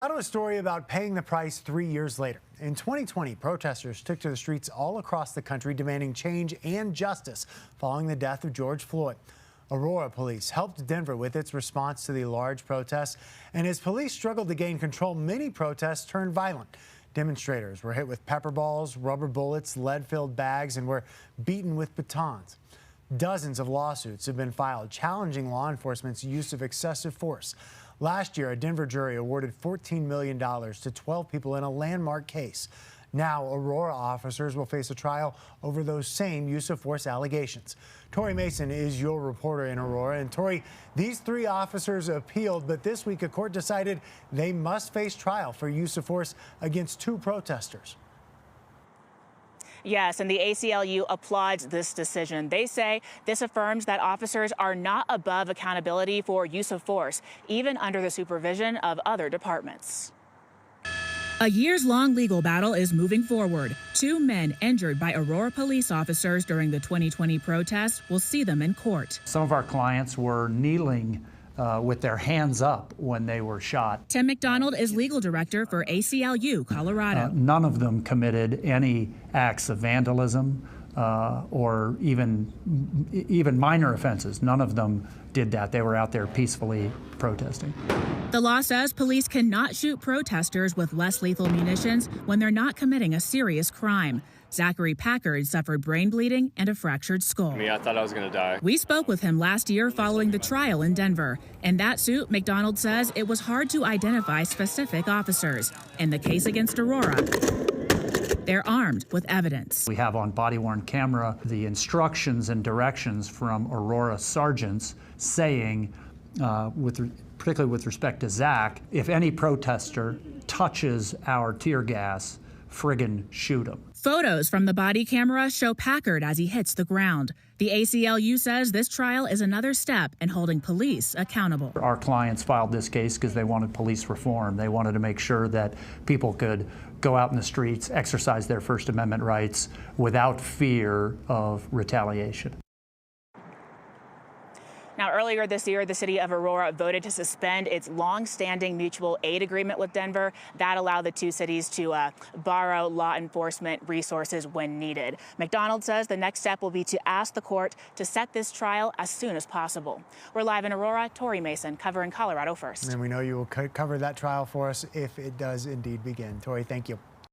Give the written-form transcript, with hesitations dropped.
Out of a story about paying the price 3 years later. In 2020, protesters took to the streets all across the country demanding change and justice following the death of George Floyd. Aurora police helped Denver with its response to the large protests, and as police struggled to gain control, many protests turned violent. Demonstrators were hit with pepper balls, rubber bullets, lead-filled bags, and were beaten with batons. Dozens of lawsuits have been filed challenging law enforcement's use of excessive force. Last year, a Denver jury awarded $14 million to 12 people in a landmark case. Now, Aurora officers will face a trial over those same use of force allegations. Tori Mason is your reporter in Aurora. And Tori, these three officers appealed, but this week a court decided they must face trial for use of force against two protesters. Yes, and the ACLU applauds this decision. They say this affirms that officers are not above accountability for use of force, even under the supervision of other departments. A years-long legal battle is moving forward. Two men injured by Aurora police officers during the 2020 protests will see them in court. Some of our clients were kneeling with their hands up when they were shot. Tim McDonald is legal director for ACLU Colorado. None of them committed any acts of vandalism or even minor offenses. None of them did that. They were out there peacefully protesting. The law says police cannot shoot protesters with less lethal munitions when they're not committing a serious crime. Zachary Packard suffered brain bleeding and a fractured skull. I thought I was going to die. We spoke with him last year following the trial in Denver. In that suit, McDonald says it was hard to identify specific officers. In the case against Aurora, they're armed with evidence. We have on body-worn camera the instructions and directions from Aurora sergeants saying, particularly with respect to Zach, if any protester touches our tear gas, friggin' shoot him. Photos from the body camera show Packard as he hits the ground. The ACLU says this trial is another step in holding police accountable. Our clients filed this case because they wanted police reform. They wanted to make sure that people could go out in the streets, exercise their First Amendment rights without fear of retaliation. Now, earlier this year, the city of Aurora voted to suspend its long-standing mutual aid agreement with Denver. That allowed the two cities to borrow law enforcement resources when needed. McDonald says the next step will be to ask the court to set this trial as soon as possible. We're live in Aurora. Tori Mason covering Colorado First. And we know you will cover that trial for us if it does indeed begin. Tori, thank you.